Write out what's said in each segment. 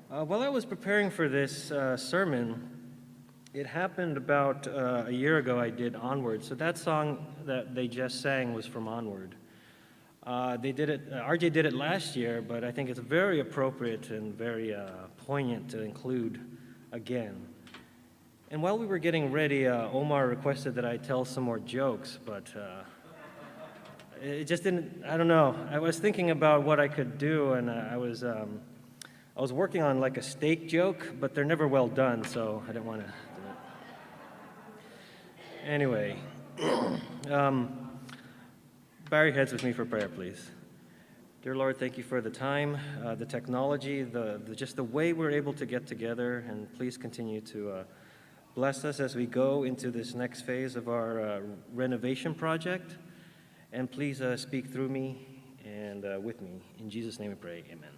While I was preparing for this sermon, it happened about a year ago I did Onward. So that song that they just sang was from Onward. They did it, RJ did it last year, but I think it's very appropriate and very poignant to include again. And while we were getting ready, Omar requested that I tell some more jokes, but it just didn't, I don't know. I was thinking about what I could do, and I was working on like a steak joke, but they're never well done, so I didn't want to do it. Anyway, bow your heads with me for prayer, please. Dear Lord, thank you for the time, the technology, just the way we're able to get together, and please continue to bless us as we go into this next phase of our renovation project, and please speak through me and with me. In Jesus' name we pray, amen.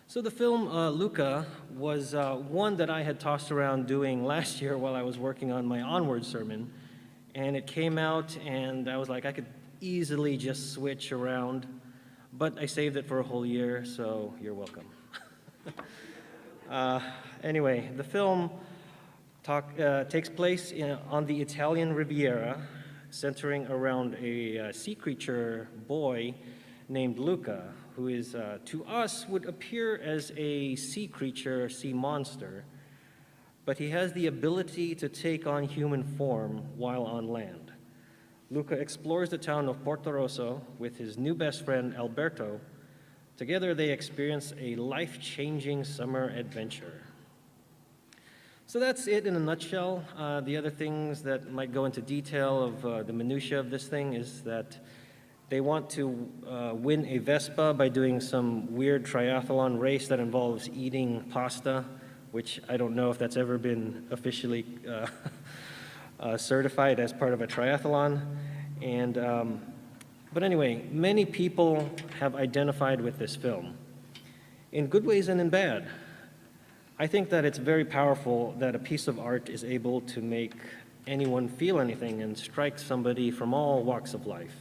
So the film Luca was one that I had tossed around doing last year while I was working on my Onward sermon, and it came out and I was like, I could easily just switch around, but I saved it for a whole year, so you're welcome. Anyway, the film takes place on the Italian Riviera, centering around a sea creature boy named Luca, who is, to us, would appear as a sea creature, sea monster, but he has the ability to take on human form while on land. Luca explores the town of Portorosso with his new best friend, Alberto. Together, they experience a life-changing summer adventure. So that's it in a nutshell. The other things that might go into detail of the minutia of this thing is that they want to win a Vespa by doing some weird triathlon race that involves eating pasta, which I don't know if that's ever been officially certified as part of a triathlon. But anyway, many people have identified with this film, in good ways and in bad. I think that it's very powerful that a piece of art is able to make anyone feel anything and strike somebody from all walks of life.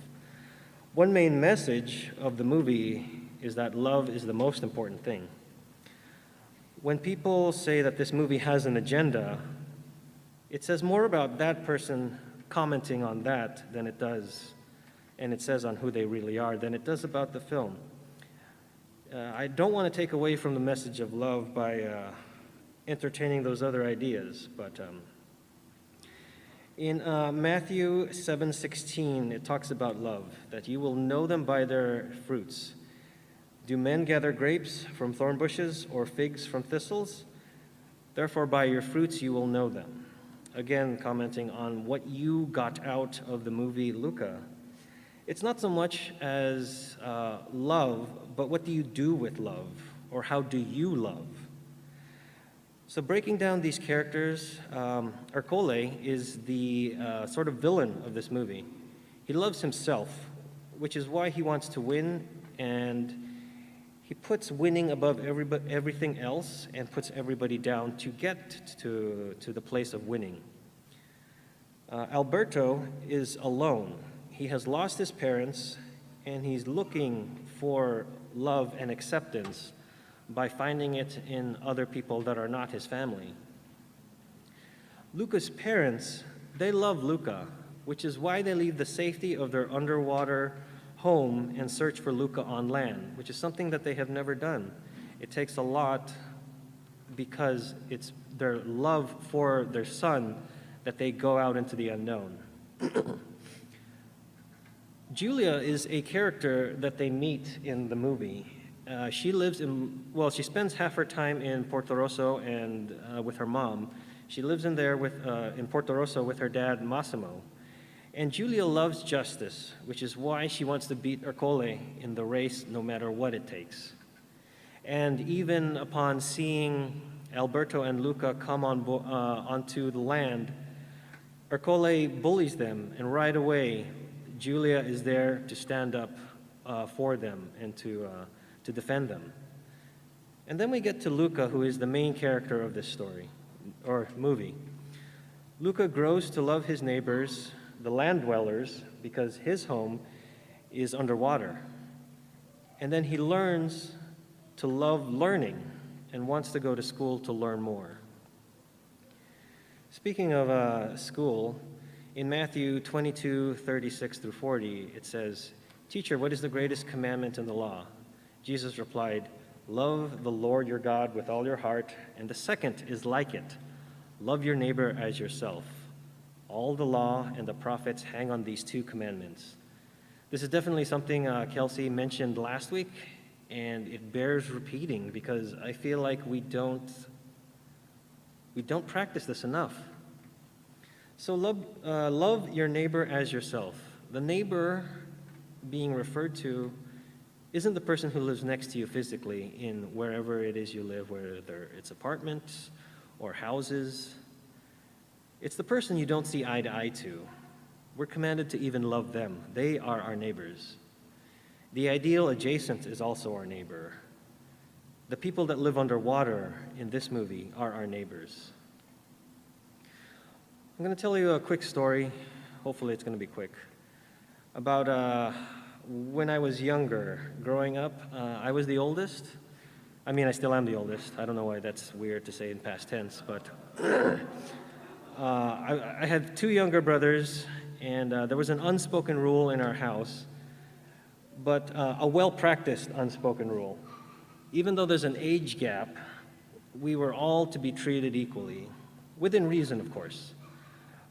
One main message of the movie is that love is the most important thing. When people say that this movie has an agenda, it says more about that person commenting on that than it does, and it says on who they really are, than it does about the film. I don't want to take away from the message of love by entertaining those other ideas, but in Matthew 7:16, it talks about love, that you will know them by their fruits. Do men gather grapes from thorn bushes or figs from thistles? Therefore, by your fruits you will know them. Again, commenting on what you got out of the movie Luca. It's not so much as love, but what do you do with love, or how do you love? So breaking down these characters, Ercole is the sort of villain of this movie. He loves himself, which is why he wants to win, and he puts winning above everything else and puts everybody down to get to the place of winning. Alberto is alone. He has lost his parents, and he's looking for love and acceptance by finding it in other people that are not his family. Luca's parents, they love Luca, which is why they leave the safety of their underwater home and search for Luca on land, which is something that they have never done. It takes a lot because it's their love for their son that they go out into the unknown. Julia is a character that they meet in the movie. She spends half her time in Portorosso and with her mom. She lives in Portorosso with her dad, Massimo. And Julia loves justice, which is why she wants to beat Ercole in the race no matter what it takes. And even upon seeing Alberto and Luca come onto the land, Ercole bullies them, and right away, Julia is there to stand up for them and to defend them. And then we get to Luca, who is the main character of this story, or movie. Luca grows to love his neighbors, the land dwellers, because his home is underwater. And then he learns to love learning and wants to go to school to learn more. Speaking of school, in Matthew 22:36 through 40, it says, "Teacher, what is the greatest commandment in the law?" Jesus replied, "Love the Lord your God with all your heart, and the second is like it. Love your neighbor as yourself. All the law and the prophets hang on these two commandments." This is definitely something Kelsey mentioned last week, and it bears repeating because I feel like we don't practice this enough. So love your neighbor as yourself. The neighbor being referred to isn't the person who lives next to you physically in wherever it is you live, whether it's apartments or houses. It's the person you don't see eye to eye to. We're commanded to even love them. They are our neighbors. The ideal adjacent is also our neighbor. The people that live underwater in this movie are our neighbors. I'm going to tell you a quick story. Hopefully it's going to be quick. About when I was younger, growing up, I was the oldest. I mean, I still am the oldest. I don't know why that's weird to say in past tense, but I had two younger brothers, and there was an unspoken rule in our house, but a well-practiced unspoken rule. Even though there's an age gap, we were all to be treated equally, within reason, of course.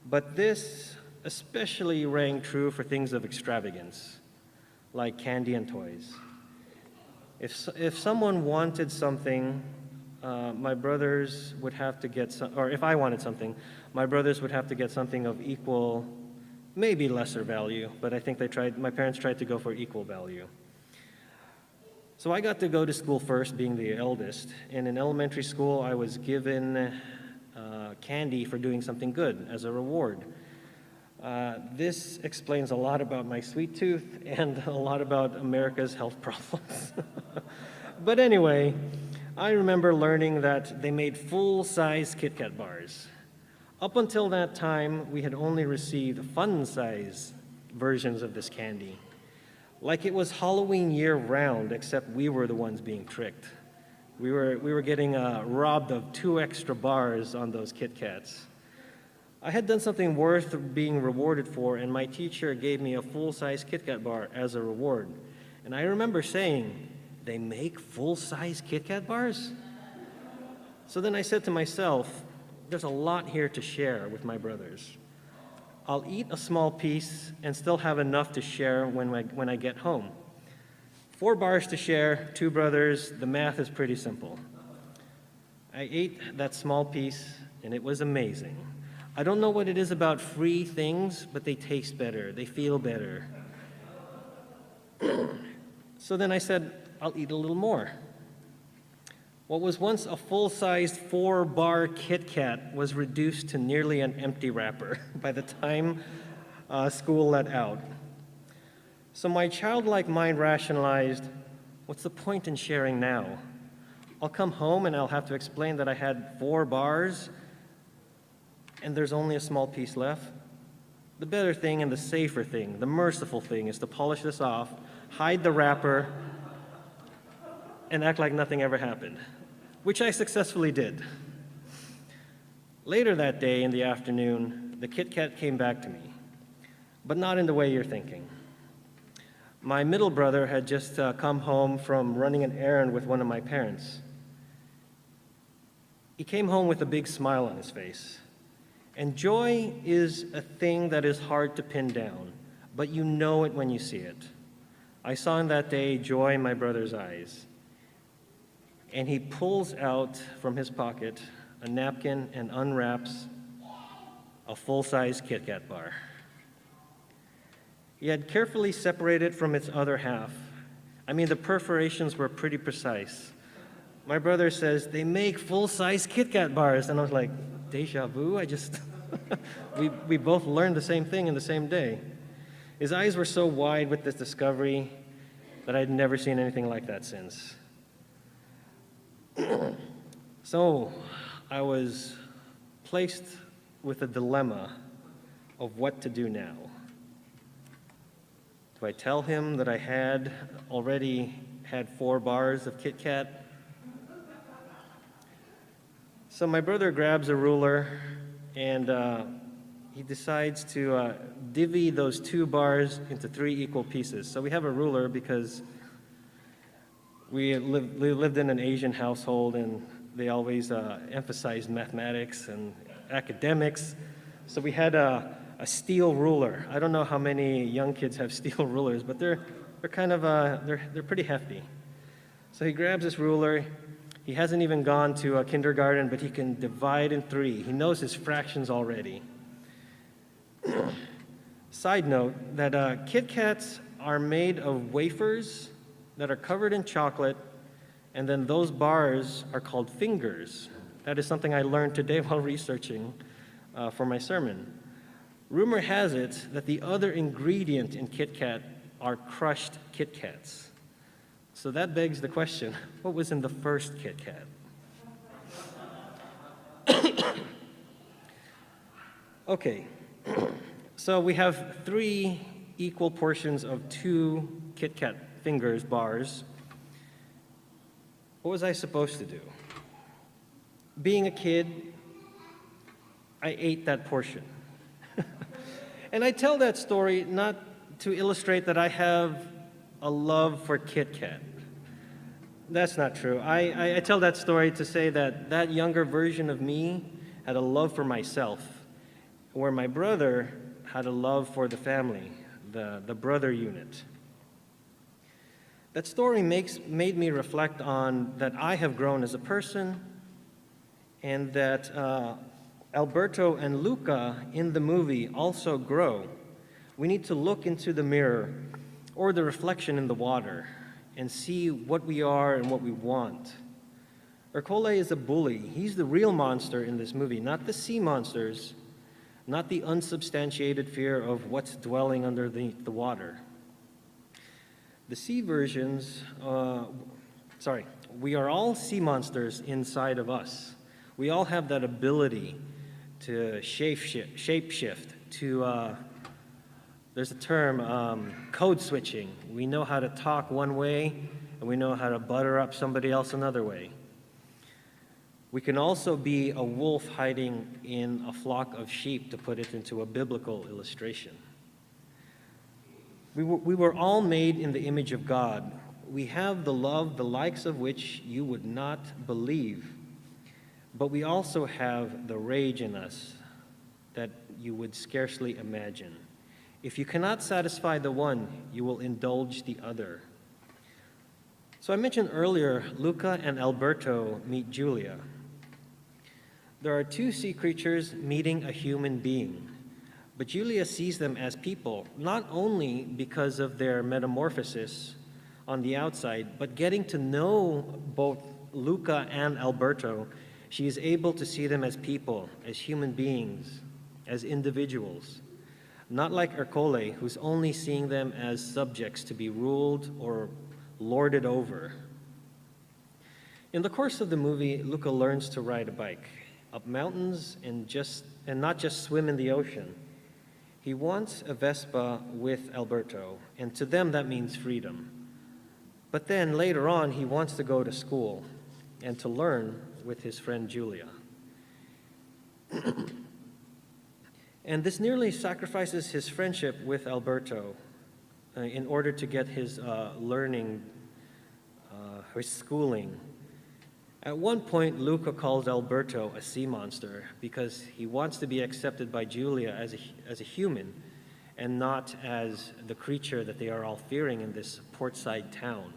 But this especially rang true for things of extravagance, like candy and toys. If someone wanted something, my brothers would have to get some, or if I wanted something, my brothers would have to get something of equal, maybe lesser value, but I think my parents tried to go for equal value. So I got to go to school first, being the eldest, and in elementary school I was given candy for doing something good as a reward. This explains a lot about my sweet tooth and a lot about America's health problems. But anyway, I remember learning that they made full-size Kit Kat bars. Up until that time, we had only received fun-size versions of this candy. Like it was Halloween year-round, except we were the ones being tricked. We were getting robbed of 2 extra bars on those Kit Kats. I had done something worth being rewarded for, and my teacher gave me a full-size Kit Kat bar as a reward. And I remember saying, "They make full-size Kit Kat bars?" So then I said to myself, there's a lot here to share with my brothers. I'll eat a small piece and still have enough to share when I get home. 4 bars to share, 2 brothers, the math is pretty simple. I ate that small piece, and it was amazing. I don't know what it is about free things, but they taste better, they feel better. So then I said, I'll eat a little more. What was once a full-sized 4-bar Kit Kat was reduced to nearly an empty wrapper by the time school let out. So my childlike mind rationalized, what's the point in sharing now? I'll come home and I'll have to explain that I had 4 bars and there's only a small piece left. The better thing and the safer thing, the merciful thing, is to polish this off, hide the wrapper, and act like nothing ever happened, which I successfully did. Later that day in the afternoon, the Kit Kat came back to me, but not in the way you're thinking. My middle brother had just come home from running an errand with one of my parents. He came home with a big smile on his face. And joy is a thing that is hard to pin down, but you know it when you see it. I saw in that day joy in my brother's eyes. And he pulls out from his pocket a napkin and unwraps a full-size Kit Kat bar. He had carefully separated from its other half. I mean, the perforations were pretty precise. My brother says, "They make full-size Kit Kat bars." And I was like, deja vu? We both learned the same thing in the same day. His eyes were so wide with this discovery that I'd never seen anything like that since. So I was placed with a dilemma of what to do now. Do I tell him that I had already had 4 bars of Kit Kat. So my brother grabs a ruler and he decides to divvy those 2 bars into 3 equal pieces. So we have a ruler because we lived in an Asian household, and they always emphasized mathematics and academics. So we had a steel ruler. I don't know how many young kids have steel rulers, but they're kind of they're pretty hefty. So he grabs this ruler. He hasn't even gone to a kindergarten, but he can divide in 3. He knows his fractions already. Side note that Kit Kats are made of wafers that are covered in chocolate, and then those bars are called fingers. That is something I learned today while researching for my sermon. Rumor has it that the other ingredient in Kit Kat are crushed Kit Kats. So that begs the question, what was in the first Kit Kat? Okay, so we have 3 equal portions of 2 Kit Kat fingers, bars. What was I supposed to do? Being a kid, I ate that portion. And I tell that story not to illustrate that I have a love for Kit Kat. That's not true. I tell that story to say that that younger version of me had a love for myself, where my brother had a love for the family, the brother unit. That story made me reflect on that I have grown as a person, and that Alberto and Luca in the movie also grow. We need to look into the mirror or the reflection in the water and see what we are and what we want. Ercole is a bully. He's the real monster in this movie, not the sea monsters, not the unsubstantiated fear of what's dwelling under the water. The sea versions, we are all sea monsters inside of us. We all have that ability to shape-shift, to, there's a term, code switching. We know how to talk one way, and we know how to butter up somebody else another way. We can also be a wolf hiding in a flock of sheep, to put it into a biblical illustration. We were all made in the image of God. We have the love, the likes of which you would not believe. But we also have the rage in us that you would scarcely imagine. If you cannot satisfy the one, you will indulge the other. So I mentioned earlier, Luca and Alberto meet Julia. There are 2 sea creatures meeting a human being. But Julia sees them as people, not only because of their metamorphosis on the outside, but getting to know both Luca and Alberto, she is able to see them as people, as human beings, as individuals. Not like Ercole, who's only seeing them as subjects to be ruled or lorded over. In the course of the movie, Luca learns to ride a bike up mountains and not just swim in the ocean. He wants a Vespa with Alberto, and to them that means freedom. But then later on, he wants to go to school and to learn with his friend Julia. And this nearly sacrifices his friendship with Alberto in order to get his learning, his schooling. At one point, Luca calls Alberto a sea monster because he wants to be accepted by Julia as a human and not as the creature that they are all fearing in this portside town.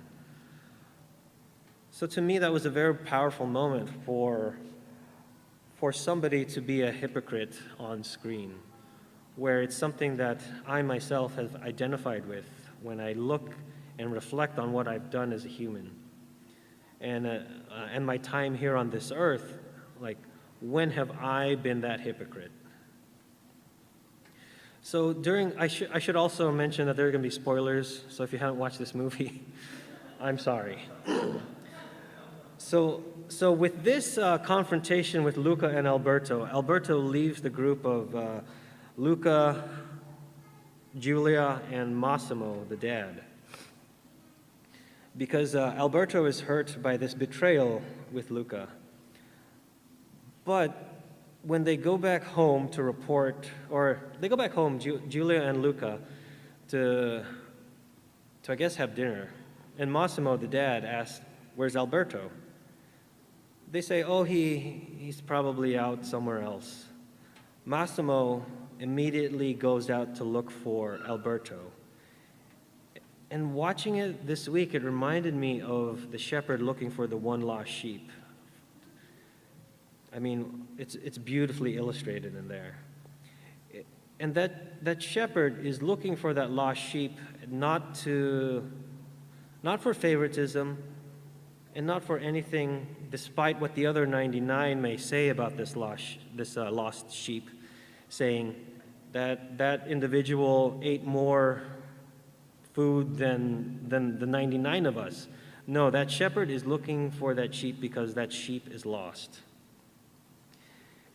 So to me, that was a very powerful moment for somebody to be a hypocrite on screen, where it's something that I myself have identified with when I look and reflect on what I've done as a human. And my time here on this earth, like, when have I been that hypocrite? So I should also mention that there are going to be spoilers, so if you haven't watched this movie, I'm sorry. So with this confrontation with Luca and Alberto leaves the group of Luca, Julia, and Massimo, the dad. because Alberto is hurt by this betrayal with Luca. But when they go back home to report, or they go back home, Julia and Luca, to I guess have dinner. And Massimo, the dad, asks, "Where's Alberto?" They say, "Oh, he's probably out somewhere else." Massimo immediately goes out to look for Alberto. And watching it this week, it reminded me of the shepherd looking for the one lost sheep. I mean, it's beautifully illustrated in there. And that shepherd is looking for that lost sheep, not for favoritism, and not for anything, despite what the other 99 may say about this lost sheep, saying that that individual ate more food than the 99 of us. No, that shepherd is looking for that sheep because that sheep is lost.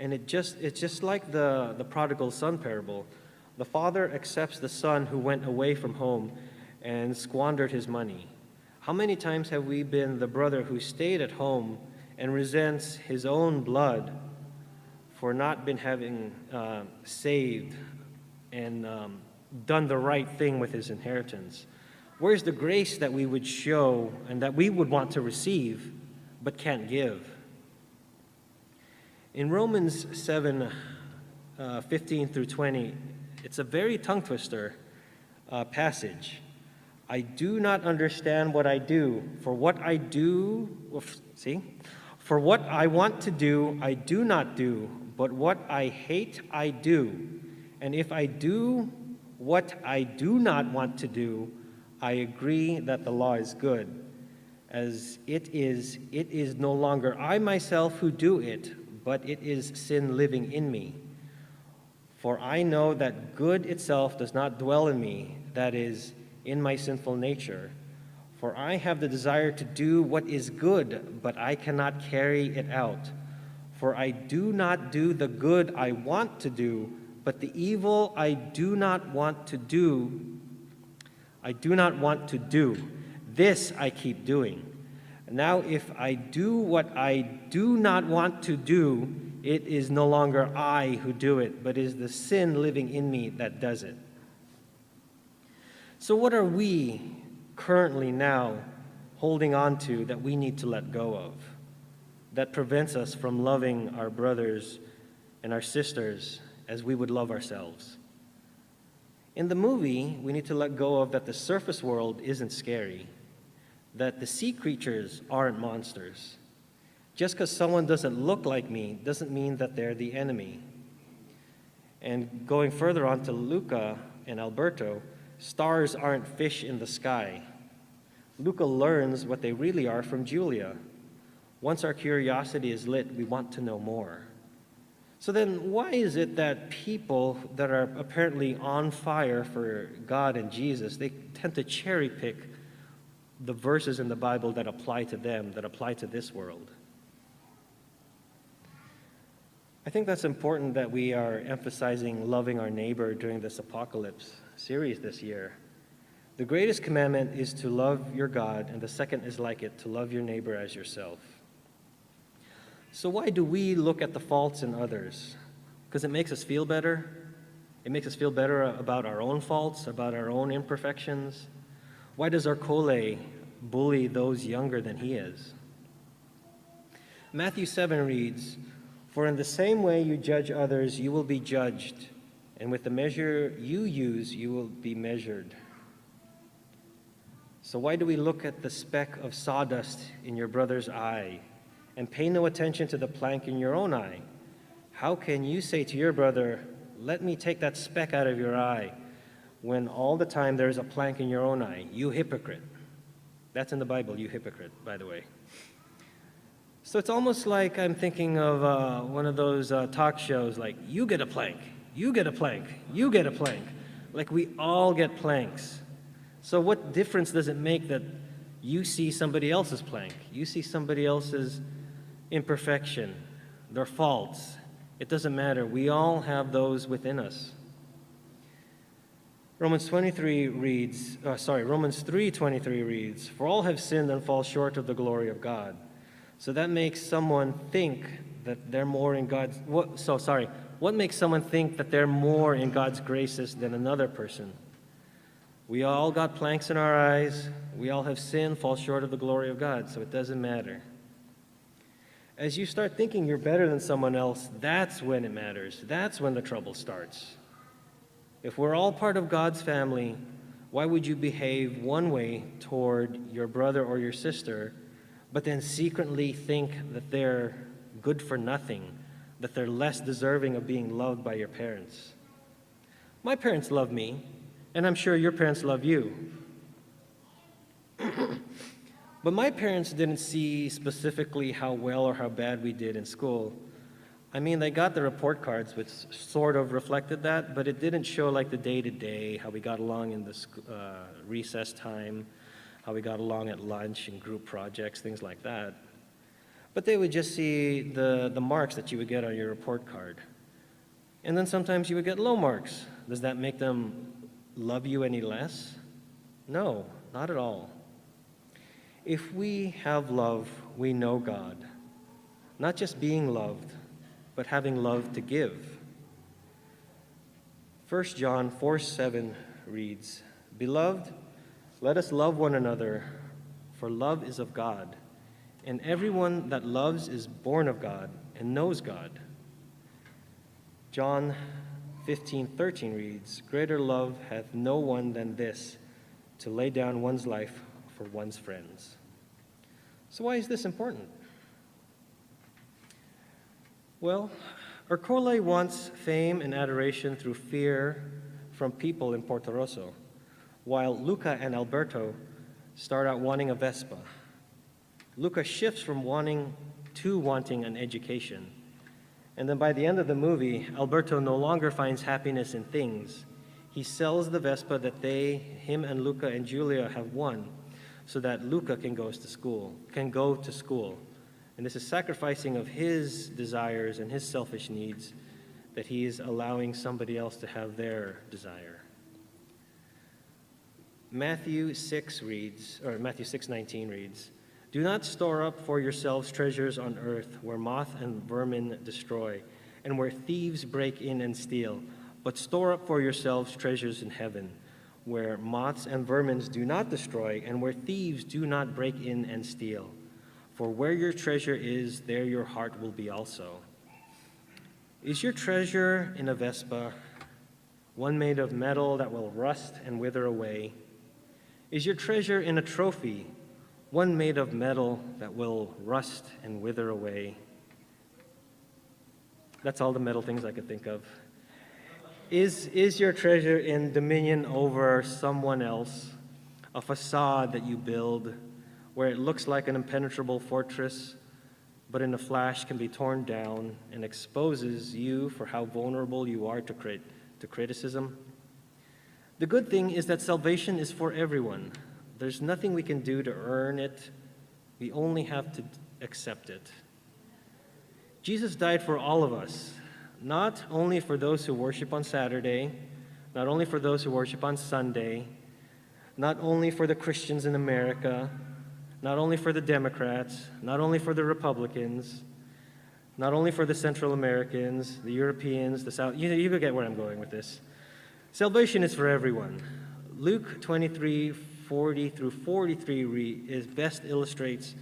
And it's just like the prodigal son parable. The father accepts the son who went away from home and squandered his money. How many times have we been the brother who stayed at home and resents his own blood for not been having saved and done the right thing with his inheritance? Where's the grace that we would show and that we would want to receive but can't give? In Romans 7, 15 through 20, it's a very tongue twister passage. "I do not understand what I do, for what I want to do, I do not do, but what I hate, I do. And if I do what I do not want to do, I agree that the law is good. As it is no longer I myself who do it, but it is sin living in me. For I know that good itself does not dwell in me, that is, in my sinful nature. For I have the desire to do what is good, but I cannot carry it out. For I do not do the good I want to do, but the evil I do not want to do, this I keep doing. Now if I do what I do not want to do, it is no longer I who do it, but is the sin living in me that does it." So what are we currently now holding on to that we need to let go of, that prevents us from loving our brothers and our sisters as we would love ourselves? In the movie, we need to let go of that the surface world isn't scary, that the sea creatures aren't monsters. Just because someone doesn't look like me doesn't mean that they're the enemy. And going further on to Luca and Alberto, stars aren't fish in the sky. Luca learns what they really are from Julia. Once our curiosity is lit, we want to know more. So then why is it that people that are apparently on fire for God and Jesus, they tend to cherry pick the verses in the Bible that apply to them, that apply to this world? I think that's important that we are emphasizing loving our neighbor during this apocalypse series this year. The greatest commandment is to love your God, and the second is like it, to love your neighbor as yourself. So why do we look at the faults in others? Because it makes us feel better. It makes us feel better about our own faults, about our own imperfections. Why does Arcole bully those younger than he is? Matthew 7 reads, "For in the same way you judge others, you will be judged, and with the measure you use, you will be measured." So why do we look at the speck of sawdust in your brother's eye and pay no attention to the plank in your own eye? How can you say to your brother, "Let me take that speck out of your eye," when all the time there is a plank in your own eye? You hypocrite. That's in the Bible, you hypocrite, by the way. So it's almost like I'm thinking of one of those talk shows like, you get a plank, you get a plank, you get a plank. Like we all get planks. So what difference does it make that you see somebody else's plank? You see somebody else's imperfection, their faults. It doesn't matter. We all have those within us. Romans 3:23 reads, "For all have sinned and fall short of the glory of God." So that makes someone think that they're more in God's, what makes someone think that they're more in God's graces than another person? We all got planks in our eyes. We all have sinned, fall short of the glory of God, so it doesn't matter. As you start thinking you're better than someone else, that's when it matters. That's when the trouble starts. If we're all part of God's family, why would you behave one way toward your brother or your sister, but then secretly think that they're good for nothing, that they're less deserving of being loved by your parents? My parents love me, and I'm sure your parents love you. But my parents didn't see specifically how well or how bad we did in school. I mean, they got the report cards, which sort of reflected that, but it didn't show like the day-to-day, how we got along in the recess time, how we got along at lunch and group projects, things like that. But they would just see the marks that you would get on your report card. And then sometimes you would get low marks. Does that make them love you any less? No, not at all. If we have love, we know God. Not just being loved, but having love to give. 1 John 4:7 reads, "Beloved, let us love one another, for love is of God, and everyone that loves is born of God and knows God." John 15:13 reads, "Greater love hath no one than this, to lay down one's life for one's friends." So why is this important? Well, Ercole wants fame and adoration through fear from people in Porto Rosso, while Luca and Alberto start out wanting a Vespa. Luca shifts from wanting an education. And then by the end of the movie, Alberto no longer finds happiness in things. He sells the Vespa that him and Luca and Julia have won so that Luca can go to school. And this is sacrificing of his desires and his selfish needs that he is allowing somebody else to have their desire. Matthew 6:19 reads, "Do not store up for yourselves treasures on earth where moth and vermin destroy, and where thieves break in and steal, but store up for yourselves treasures in heaven, where moths and vermin do not destroy, and where thieves do not break in and steal. For where your treasure is, there your heart will be also." Is your treasure in a Vespa, one made of metal that will rust and wither away? Is your treasure in a trophy, one made of metal that will rust and wither away? That's all the metal things I could think of. Is your treasure in dominion over someone else, a facade that you build where it looks like an impenetrable fortress, but in a flash can be torn down and exposes you for how vulnerable you are to criticism? The good thing is that salvation is for everyone. There's nothing we can do to earn it. We only have to accept it. Jesus died for all of us, not only for those who worship on Saturday, not only for those who worship on Sunday, not only for the Christians in America, not only for the Democrats, not only for the Republicans, not only for the Central Americans, the Europeans, the South. You could get where I'm going with this. Salvation is for everyone. Luke 23:40 through 43 best illustrates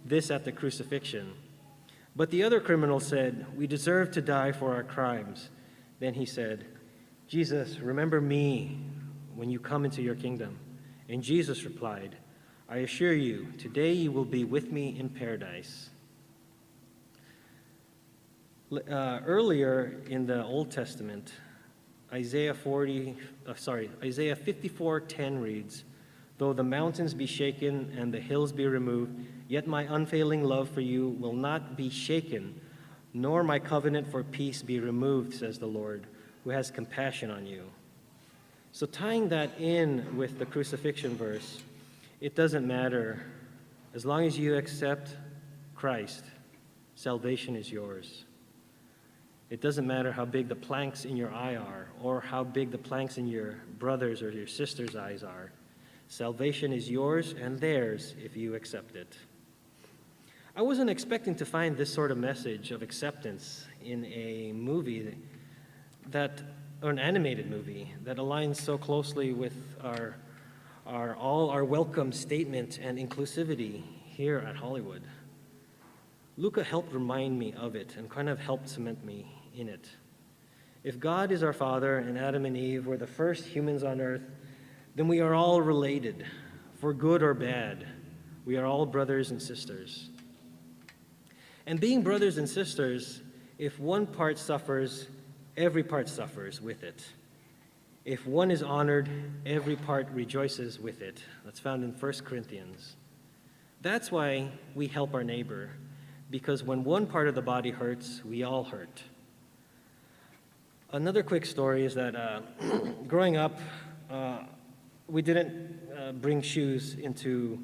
this at the crucifixion. "But the other criminal said, 'We deserve to die for our crimes.' Then he said, 'Jesus, remember me when you come into your kingdom.' And Jesus replied, 'I assure you, today you will be with me in paradise.'" Earlier in the Old Testament, Isaiah 54:10 reads, "Though the mountains be shaken and the hills be removed, yet my unfailing love for you will not be shaken, nor my covenant for peace be removed, says the Lord, who has compassion on you." So tying that in with the crucifixion verse, it doesn't matter. As long as you accept Christ, salvation is yours. It doesn't matter how big the planks in your eye are or how big the planks in your brother's or your sister's eyes are. Salvation is yours and theirs if you accept it. I wasn't expecting to find this sort of message of acceptance in a movie or an animated movie that aligns so closely with our welcome statement and inclusivity here at Hollywood. Luca helped remind me of it and kind of helped cement me in it. If God is our Father and Adam and Eve were the first humans on earth, then we are all related, for good or bad. We are all brothers and sisters. And being brothers and sisters, if one part suffers, every part suffers with it. If one is honored, every part rejoices with it. That's found in 1 Corinthians. That's why we help our neighbor, because when one part of the body hurts, we all hurt. Another quick story is that growing up, we didn't bring shoes into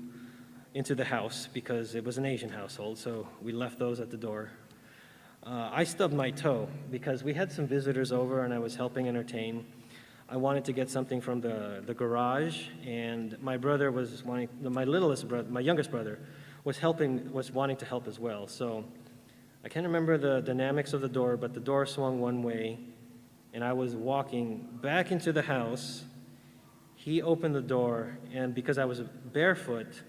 the house because it was an Asian household, so we left those at the door. I stubbed my toe because we had some visitors over and I was helping entertain. I wanted to get something from the garage, and my brother was wanting, my youngest brother was wanting to help as well. So I can't remember the dynamics of the door, but the door swung one way, and I was walking back into the house. He opened the door, and because I was barefoot,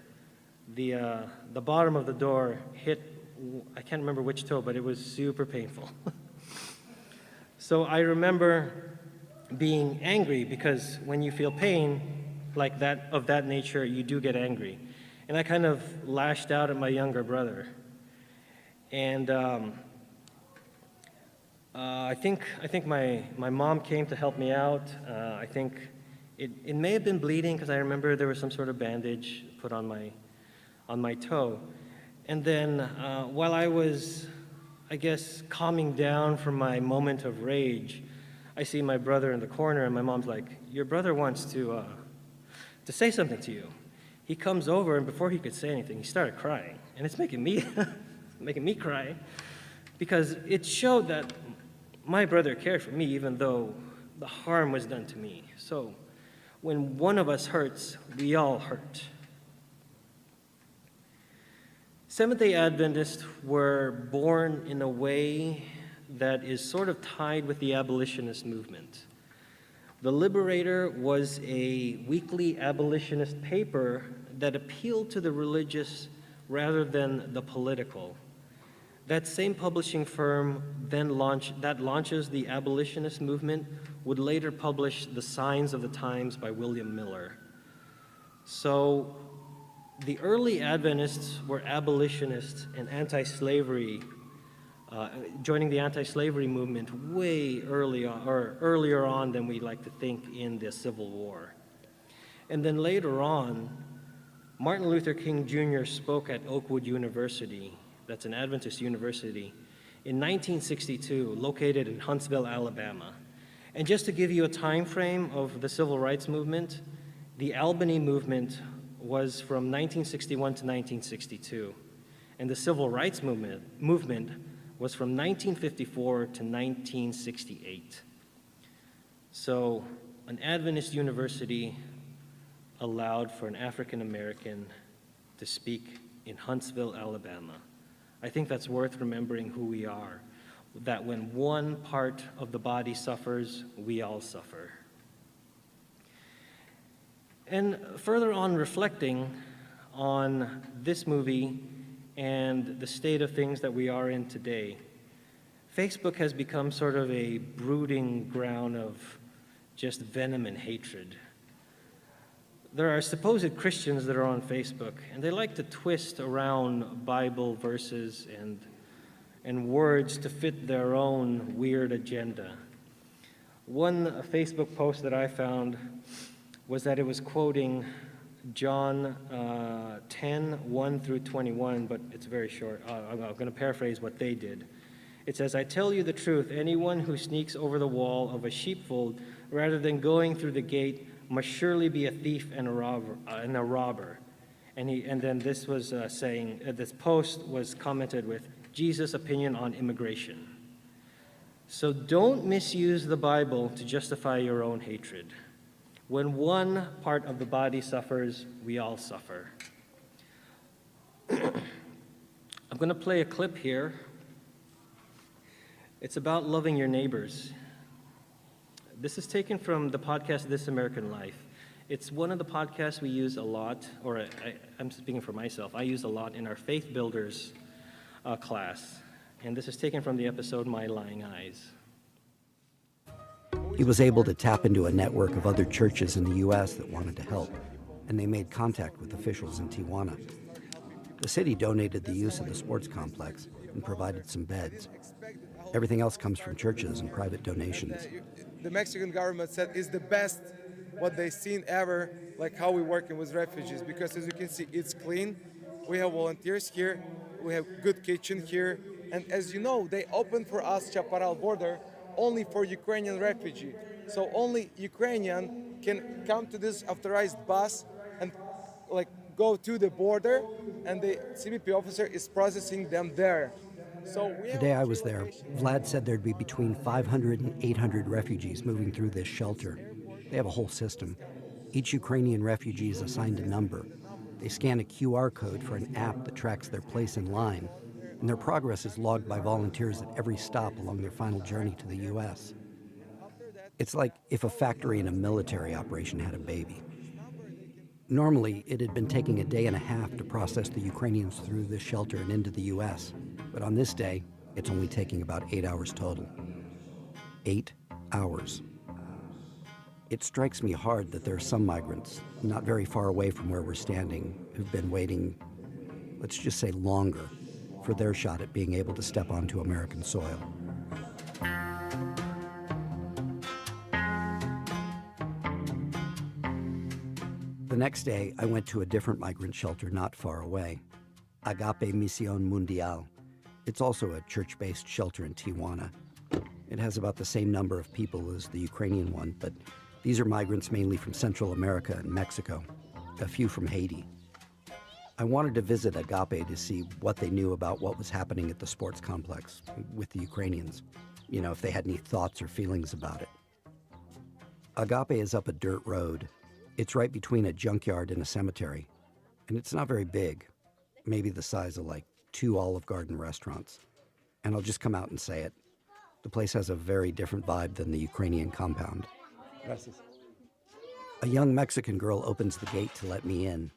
the bottom of the door hit, I can't remember which toe, but it was super painful. So I remember being angry, because when you feel pain like that, of that nature, you do get angry. And I kind of lashed out at my younger brother. And I think my mom came to help me out. I think it may have been bleeding, because I remember there was some sort of bandage put on my toe. And then while I was, I guess, calming down from my moment of rage, I see my brother in the corner, and my mom's like, "Your brother wants to say something to you." He comes over, and before he could say anything, he started crying. And it's making me cry, because it showed that my brother cared for me, even though the harm was done to me. So when one of us hurts, we all hurt. Seventh-day Adventists were born in a way that is sort of tied with the abolitionist movement. The Liberator was a weekly abolitionist paper that appealed to the religious rather than the political. That same publishing firm that launches the abolitionist movement would later publish The Signs of the Times by William Miller. So the early Adventists were abolitionists and anti-slavery, joining the anti-slavery movement way earlier on than we like to think in the Civil War. And then later on, Martin Luther King Jr. spoke at Oakwood University, that's an Adventist university, in 1962, located in Huntsville, Alabama. And just to give you a time frame of the civil rights movement, the Albany movement was from 1961 to 1962, and the civil rights movement was from 1954 to 1968. So an Adventist university allowed for an African American to speak in Huntsville, Alabama. I think that's worth remembering who we are, that when one part of the body suffers, we all suffer. And further on reflecting on this movie and the state of things that we are in today, Facebook has become sort of a brooding ground of just venom and hatred. There are supposed Christians that are on Facebook, and they like to twist around Bible verses and words to fit their own weird agenda. One Facebook post that I found was that it was quoting John 10, 1 through 21, but it's very short. I'm going to paraphrase what they did. It says, "I tell you the truth, anyone who sneaks over the wall of a sheepfold rather than going through the gate must surely be a thief and a robber." And then this was saying, this post was commented with, "Jesus' opinion on immigration." So don't misuse the Bible to justify your own hatred. When one part of the body suffers, we all suffer. I'm going to play a clip here. It's about loving your neighbors. This is taken from the podcast This American Life. It's one of the podcasts we use a lot, or I'm speaking for myself, I use a lot in our Faith Builders class. And this is taken from the episode My Lying Eyes. He was able to tap into a network of other churches in the U.S. that wanted to help, and they made contact with officials in Tijuana. The city donated the use of the sports complex and provided some beds. Everything else comes from churches and private donations. The Mexican government said it's the best what they've seen ever, like how we're working with refugees, because as you can see, it's clean. We have volunteers here, we have good kitchen here, and as you know, they opened for us Chaparral border only for Ukrainian refugee. So only Ukrainian can come to this authorized bus and like go to the border, and the CBP officer is processing them there. So the day I was there, Vlad said there'd be between 500 and 800 refugees moving through this shelter. They have a whole system. Each Ukrainian refugee is assigned a number. They scan a QR code for an app that tracks their place in line, and their progress is logged by volunteers at every stop along their final journey to the U.S. It's like if a factory in a military operation had a baby. Normally, it had been taking a day and a half to process the Ukrainians through this shelter and into the U.S., but on this day, it's only taking about 8 hours total. 8 hours. It strikes me hard that there are some migrants, not very far away from where we're standing, who've been waiting, let's just say longer, for their shot at being able to step onto American soil. The next day, I went to a different migrant shelter not far away, Agape Misión Mundial. It's also a church-based shelter in Tijuana. It has about the same number of people as the Ukrainian one, but these are migrants mainly from Central America and Mexico, a few from Haiti. I wanted to visit Agape to see what they knew about what was happening at the sports complex with the Ukrainians, if they had any thoughts or feelings about it. Agape is up a dirt road. It's right between a junkyard and a cemetery, and it's not very big, maybe the size of like 2 Olive Garden restaurants. And I'll just come out and say it. The place has a very different vibe than the Ukrainian compound. Gracias. A young Mexican girl opens the gate to let me in.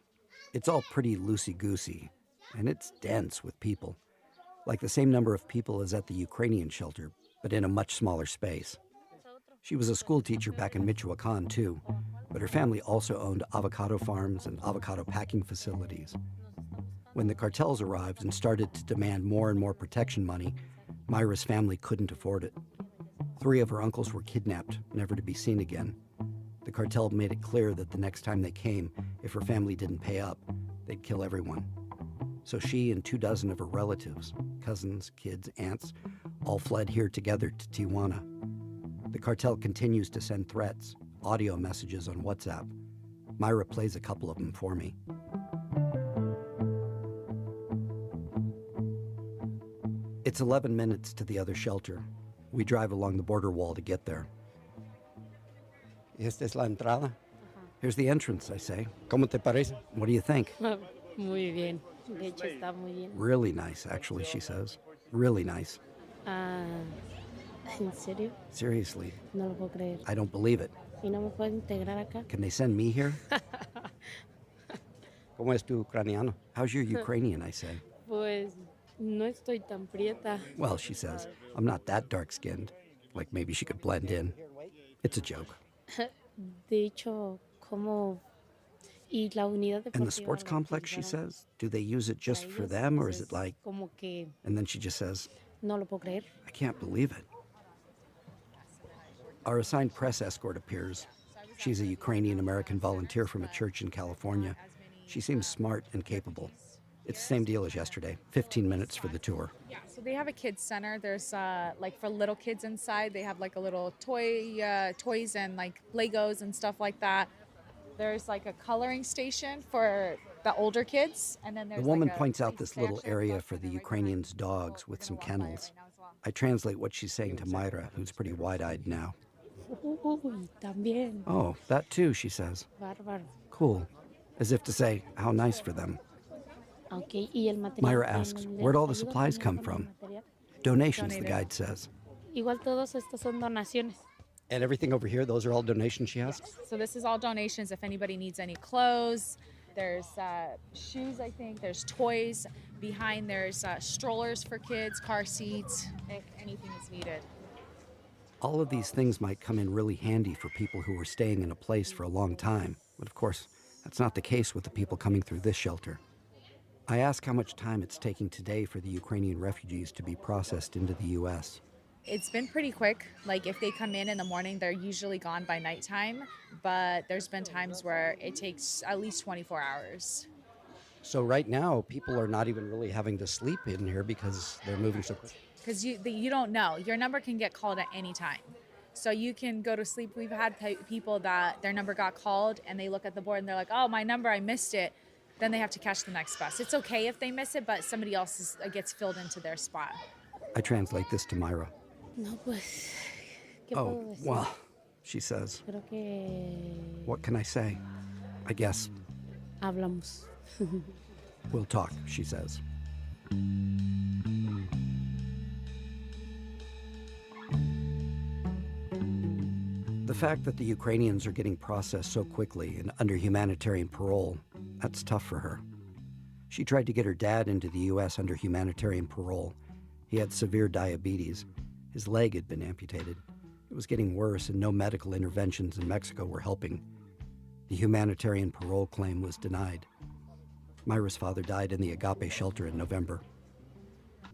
It's all pretty loosey-goosey, and it's dense with people. Like the same number of people as at the Ukrainian shelter, but in a much smaller space. She was a school teacher back in Michoacan, too, but her family also owned avocado farms and avocado packing facilities. When the cartels arrived and started to demand more and more protection money, Myra's family couldn't afford it. 3 of her uncles were kidnapped, never to be seen again. The cartel made it clear that the next time they came, if her family didn't pay up, they'd kill everyone. So she and 24 of her relatives, cousins, kids, aunts, all fled here together to Tijuana. The cartel continues to send threats, audio messages on WhatsApp. Myra plays a couple of them for me. It's 11 minutes to the other shelter. We drive along the border wall to get there. Esta es la entrada. Here's the entrance, I say. ¿Cómo te parece? What do you think? Muy bien. De hecho, está muy bien. Really nice, actually, she says. Really nice. ¿En serio? Seriously. No lo puedo creer. I don't believe it. ¿Y no me puedo integrar acá? Can they send me here? ¿Cómo es tu ucraniano? How's your Ukrainian, I say. Pues no estoy tan prieta. Well, she says, I'm not that dark-skinned. Like maybe she could blend in. It's a joke. De hecho, como... Y la unidad And the sports complex, she says, do they use it just for them, or is it like... Como que And then she just says, no lo puedo creer. I can't believe it. Our assigned press escort appears. She's a Ukrainian-American volunteer from a church in California. She seems smart and capable. It's the same deal as yesterday, 15 minutes for the tour. Yeah, so they have a kids center. There's like for little kids inside, they have like a little toys and like Legos and stuff like that. There's like a coloring station for the older kids, and then there's The woman like points out this little area for the Ukrainians' dogs with some kennels. I translate what she's saying to Myra, who's pretty wide-eyed now. Uy, también. Oh, that too, she says. Bárbaro. Cool. As if to say, how nice for them. Ok, y el material. Myra que asks, les where'd all the ayuda supplies también come con el from? material. Donations, the Donated. guide says. Igual todos estos son donaciones. And everything over here, those are all donations, she asks? So this is all donations. If anybody needs any clothes, there's shoes, I think. There's toys. Behind there's strollers for kids, car seats, if anything is needed. All of these things might come in really handy for people who were staying in a place for a long time, but of course, that's not the case with the people coming through this shelter. I ask how much time it's taking today for the Ukrainian refugees to be processed into the U.S. It's been pretty quick. Like if they come in the morning, they're usually gone by nighttime, but there's been times where it takes at least 24 hours. So right now, people are not even really having to sleep in here because they're moving so quick. Because you don't know. Your number can get called at any time. So you can go to sleep. We've had people that their number got called and they look at the board and they're like, oh, my number, I missed it. Then they have to catch the next bus. It's okay if they miss it, but somebody else gets filled into their spot. I translate this to Myra. No, pues, ¿qué Oh, puedo decir? well, she says. Creo que What can I say? I guess hablamos. we'll talk, she says. The fact that the Ukrainians are getting processed so quickly and under humanitarian parole, that's tough for her. She tried to get her dad into the U.S. under humanitarian parole. He had severe diabetes. His leg had been amputated. It was getting worse, and no medical interventions in Mexico were helping. The humanitarian parole claim was denied. Myra's father died in the Agape shelter in November.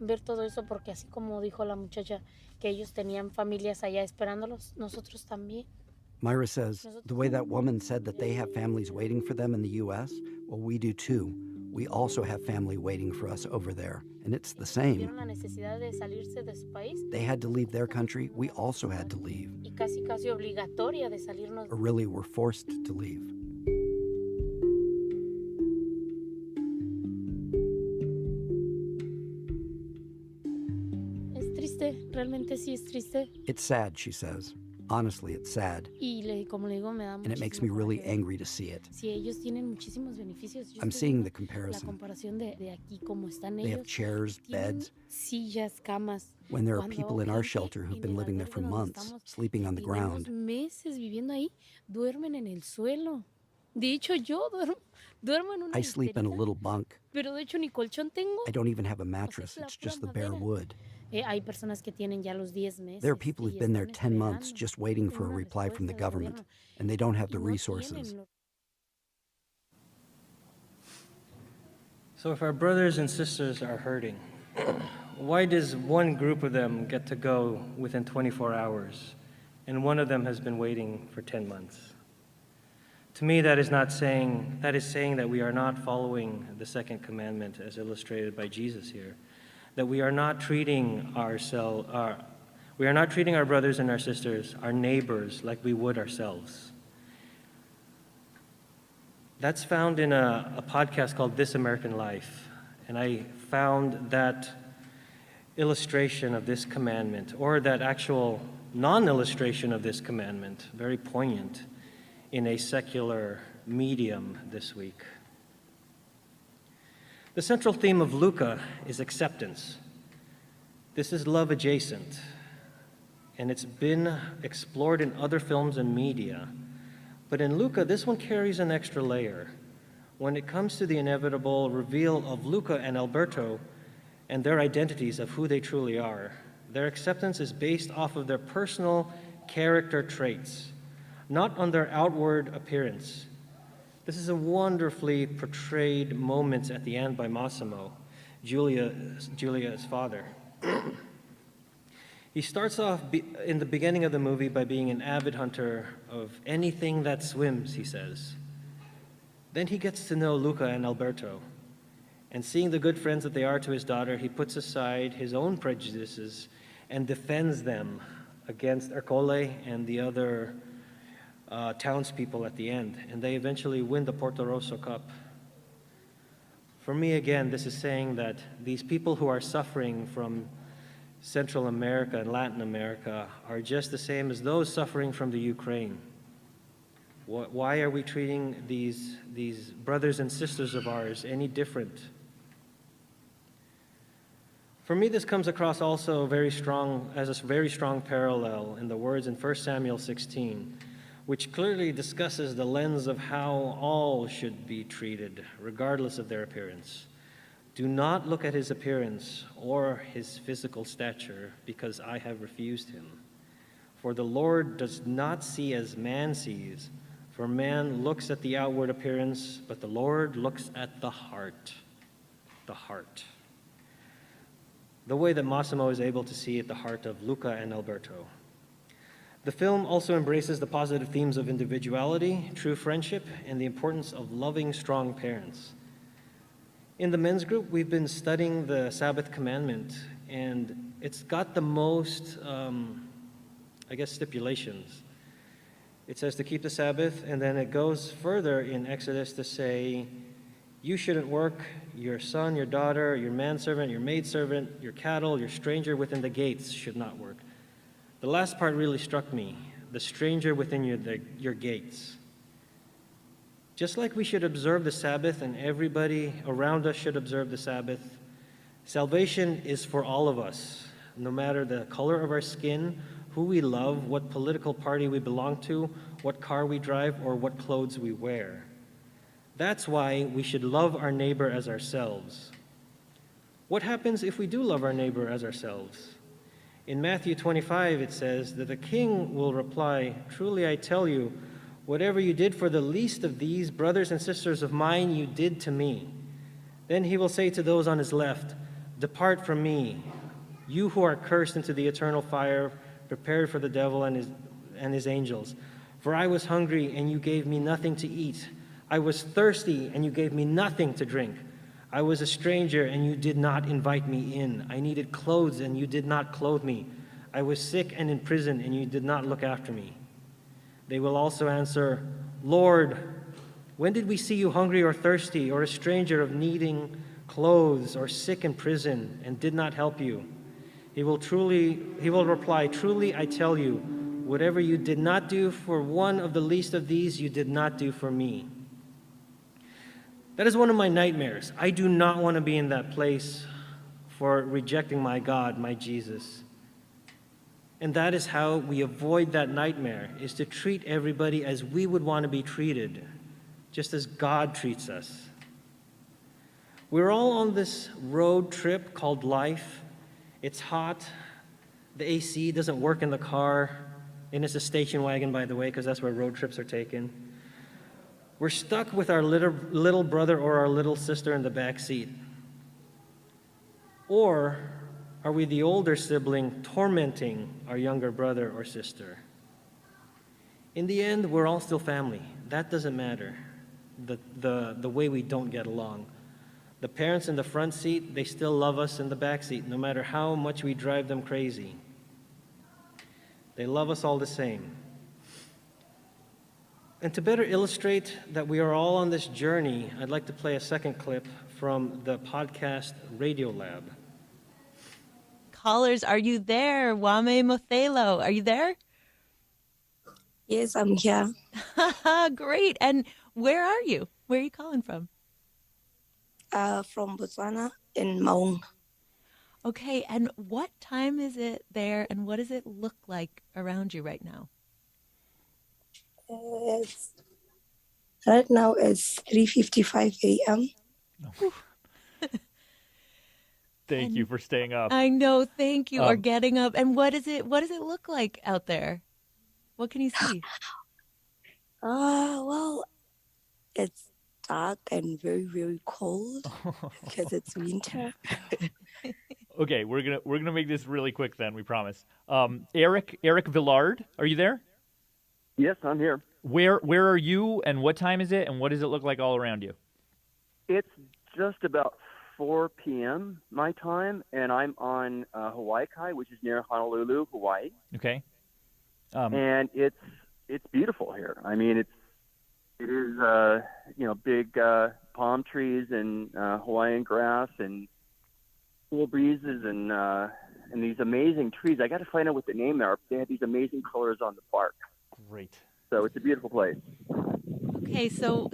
Ver todo eso porque así como dijo la muchacha que ellos tenían familias allá esperándolos, nosotros también. Myra says, the way that woman said that they have families waiting for them in the U.S., well, we do too. We also have family waiting for us over there, and it's the same. Tuvieron la necesidad de salirse de su país They had to leave their country, we also had to leave, y casi obligatoria de salirnos. or really were forced to leave. Es triste, realmente sí es triste. It's sad, she says. Honestly, it's sad, Y como le digo, me da and it makes me muchísimo really coraje. angry to see it. Si ellos tienen muchísimos beneficios. Yo I'm estoy seeing viendo the comparison. La comparación de aquí, cómo están They have ellos. chairs, Tienen beds, sillas, camas. when there are Cuando people in our gente shelter who've en been el living there albergue for donde months, estamos, sleeping on the tenemos ground. meses viviendo ahí, duermen en el suelo. De hecho, yo duermo en una I sleep in a listerita, little bunk. pero de hecho ni colchón tengo. I don't even have a mattress, la it's pura just the bare madera. wood. Hay personas que tienen ya los 10 meses. There are people y who've been there están 10 months esperando. just waiting for a Una reply from the respuesta del government, gobierno. and they don't have the Y no resources. tienen. So if our brothers and sisters are hurting, why does one group of them get to go within 24 hours, and one of them has been waiting for 10 months? To me, that is saying that we are not following the second commandment as illustrated by Jesus here, that we are not treating our brothers and our sisters, our neighbors, like we would ourselves. That's found in a podcast called This American Life, and I found that illustration of this commandment, or that actual non-illustration of this commandment, very poignant in a secular medium this week. The central theme of Luca is acceptance. This is love adjacent, and it's been explored in other films and media. But in Luca, this one carries an extra layer. When it comes to the inevitable reveal of Luca and Alberto and their identities of who they truly are, their acceptance is based off of their personal character traits, not on their outward appearance. This is a wonderfully portrayed moment at the end by Massimo, Giulia's father. He starts off in the beginning of the movie by being an avid hunter of anything that swims, he says. Then he gets to know Luca and Alberto, and seeing the good friends that they are to his daughter, he puts aside his own prejudices and defends them against Ercole and the other townspeople at the end, and they eventually win the Porto Rosso Cup. For me, again, this is saying that these people who are suffering from Central America and Latin America are just the same as those suffering from the Ukraine. Why are we treating these brothers and sisters of ours any different? For me, this comes across also as a very strong parallel in the words in 1 Samuel 16, which clearly discusses the lens of how all should be treated, regardless of their appearance. Do not look at his appearance or his physical stature, because I have refused him. For the Lord does not see as man sees, for man looks at the outward appearance, but the Lord looks at the heart. The heart. The way that Massimo is able to see at the heart of Luca and Alberto. The film also embraces the positive themes of individuality, true friendship, and the importance of loving, strong parents. In the men's group, we've been studying the Sabbath Commandment, and it's got the most, stipulations. It says to keep the Sabbath, and then it goes further in Exodus to say, you shouldn't work, your son, your daughter, your manservant, your maidservant, your cattle, your stranger within the gates should not work. The last part really struck me, the stranger within your gates. Just like we should observe the Sabbath and everybody around us should observe the Sabbath, salvation is for all of us, no matter the color of our skin, who we love, what political party we belong to, what car we drive, or what clothes we wear. That's why we should love our neighbor as ourselves. What happens if we do love our neighbor as ourselves? In Matthew 25, it says that the king will reply, truly I tell you, whatever you did for the least of these brothers and sisters of mine, you did to me. Then he will say to those on his left, depart from me, you who are cursed, into the eternal fire prepared for the devil and his angels. For I was hungry, and you gave me nothing to eat. I was thirsty, and you gave me nothing to drink. I was a stranger, and you did not invite me in. I needed clothes, and you did not clothe me. I was sick and in prison, and you did not look after me. They will also answer, Lord, when did we see you hungry or thirsty, or a stranger of needing clothes, or sick in prison, and did not help you? He will reply, truly I tell you, whatever you did not do for one of the least of these, you did not do for me. That is one of my nightmares. I do not want to be in that place for rejecting my God, my Jesus. And that is how we avoid that nightmare, is to treat everybody as we would want to be treated, just as God treats us. We're all on this road trip called life. It's hot. The AC doesn't work in the car. And it's a station wagon, by the way, because that's where road trips are taken. We're stuck with our little brother or our little sister in the back seat. Or are we the older sibling tormenting our younger brother or sister? In the end, we're all still family. That doesn't matter, the way we don't get along. The parents in the front seat, they still love us in the back seat, no matter how much we drive them crazy. They love us all the same. And to better illustrate that we are all on this journey, I'd like to play a second clip from the podcast Radio Lab. Callers, are you there? Wame Mothelo, are you there? Yes, I'm here. Great. And where are you? Where are you calling from? From Botswana in Maung. Okay, and what time is it there, and what does it look like around you right now? Right now it's 3:55 a.m. Thank you for staying up. I know, thank you, or getting up. And what does it look like out there? What can you see? Well, it's dark and very, very cold because it's winter. Okay, we're gonna make this really quick then, we promise. Eric Villard, are you there? Yes, I'm here. Where are you, and what time is it, and what does it look like all around you? It's just about 4 p.m. my time, and I'm on Hawaii Kai, which is near Honolulu, Hawaii. Okay. And it's beautiful here. I mean, it is big palm trees and Hawaiian grass and cool breezes, and and these amazing trees. I got to find out what the name are. They have these amazing colors on the bark. Great. So it's a beautiful place. Okay, so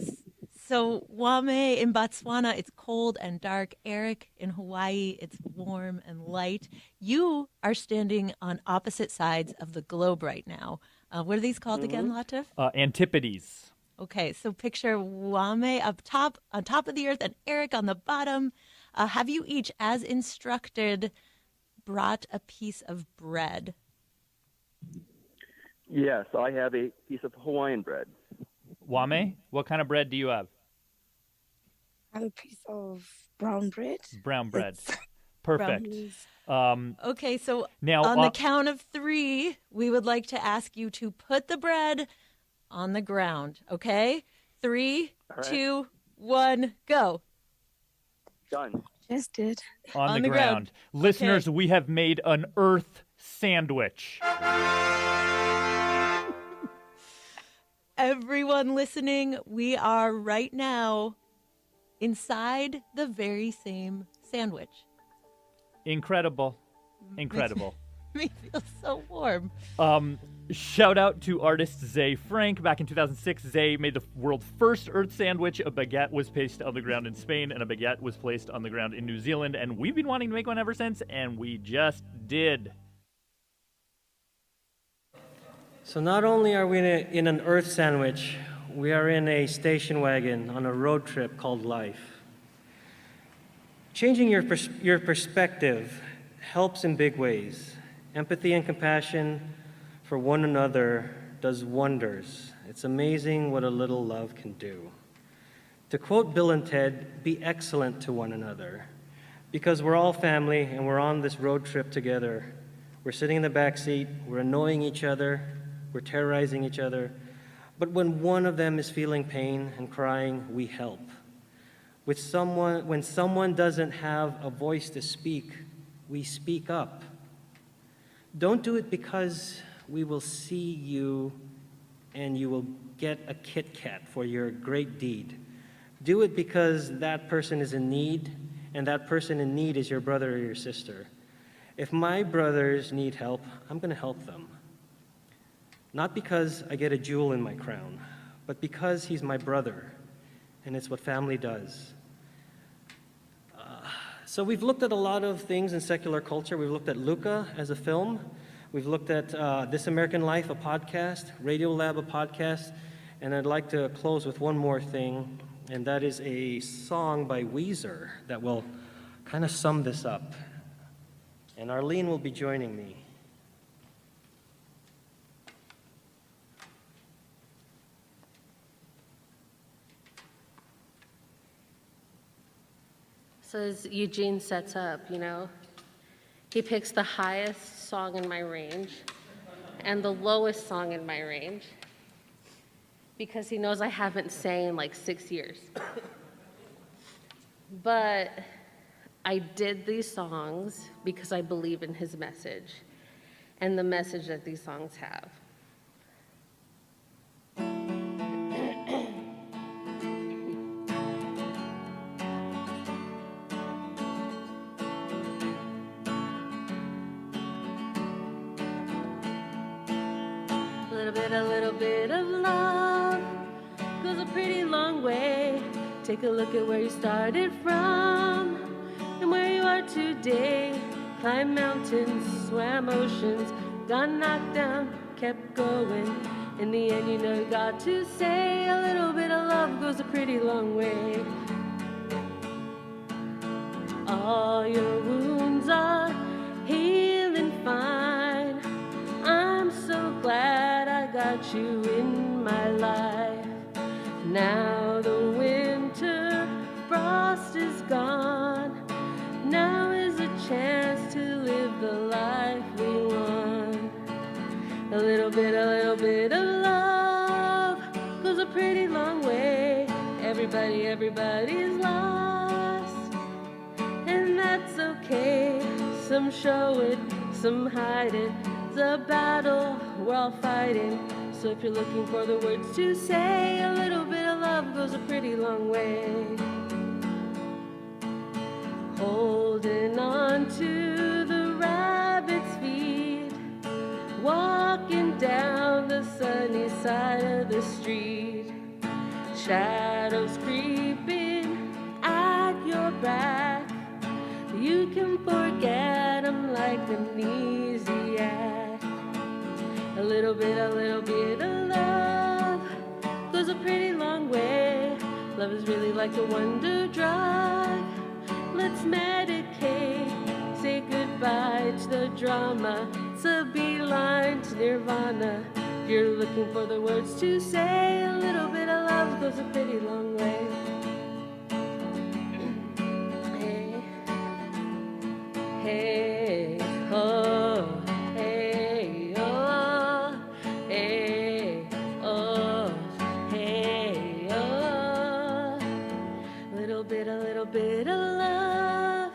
Wame in Botswana, it's cold and dark. Eric in Hawaii, it's warm and light. You are standing on opposite sides of the globe right now. What are these called again, Latif? Antipodes. Okay, so picture Wame up top, on top of the earth, and Eric on the bottom. Have you each, as instructed, brought a piece of bread? Yes, I have a piece of Hawaiian bread. Wame, what kind of bread do you have? I have a piece of brown bread. Brown bread. It's Perfect. Okay, so now, on the count of 3, we would like to ask you to put the bread on the ground, okay? 3, right. 2, 1, go. Done. Just did. On the ground. Listeners, we have made an earth sandwich. Everyone listening, we are right now inside the very same sandwich. Incredible. Incredible. Me feel so warm. Shout out to artist Zay Frank. Back in 2006, Zay made the world's first earth sandwich. A baguette was placed on the ground in Spain, and a baguette was placed on the ground in New Zealand. And we've been wanting to make one ever since, and we just did. So not only are we in an earth sandwich, we are in a station wagon on a road trip called life. Changing your perspective helps in big ways. Empathy and compassion for one another does wonders. It's amazing what a little love can do. To quote Bill and Ted, be excellent to one another. Because we're all family and we're on this road trip together. We're sitting in the back seat, we're annoying each other, we're terrorizing each other. But when one of them is feeling pain and crying, we help. When someone doesn't have a voice to speak, we speak up. Don't do it because we will see you and you will get a Kit Kat for your great deed. Do it because that person is in need, and that person in need is your brother or your sister. If my brothers need help, I'm going to help them. Not because I get a jewel in my crown, but because he's my brother, and it's what family does. So we've looked at a lot of things in secular culture. We've looked at Luca as a film. We've looked at This American Life, a podcast, Radio Lab, a podcast, and I'd like to close with one more thing, and that is a song by Weezer that will kind of sum this up. And Arlene will be joining me. So as Eugene sets up, he picks the highest song in my range and the lowest song in my range because he knows I haven't sang in like 6 years. But I did these songs because I believe in his message and the message that these songs have. A little bit of love goes a pretty long way. Take a look at where you started from and where you are today. Climbed mountains, swam oceans, got knocked down, kept going. In the end, you got to say a little bit of love goes a pretty long way. All your wounds are healing fine. I'm so glad I got you in my life. Now the winter frost is gone. Now is a chance to live the life we want. A little bit of love goes a pretty long way. Everybody's lost, and that's okay. Some show it, some hide it. It's a battle we're all fighting. So if you're looking for the words to say, a little bit of love goes a pretty long way. Holding on to the right. side of the street. Shadows creeping at your back. You can forget them like amnesiac. A little bit of love goes a pretty long way. Love is really like a wonder drug. Let's medicate, say goodbye to the drama. It's a beeline to nirvana. If you're looking for the words to say, a little bit of love goes a pretty long way. Hey, hey, oh, hey, oh, hey, oh, hey, oh. A little bit of love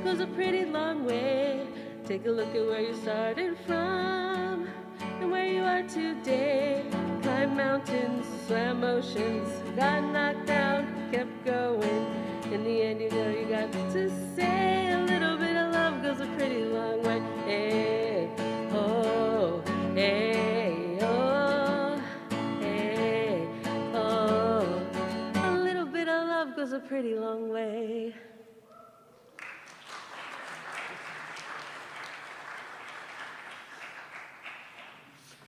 goes a pretty long way. Take a look at where you started from and where you are today. Climbed mountains, swam oceans, got knocked down, kept going. In the end, you know you got to say a little bit of love goes a pretty long way. Hey, oh, hey, oh, hey, oh. A little bit of love goes a pretty long way.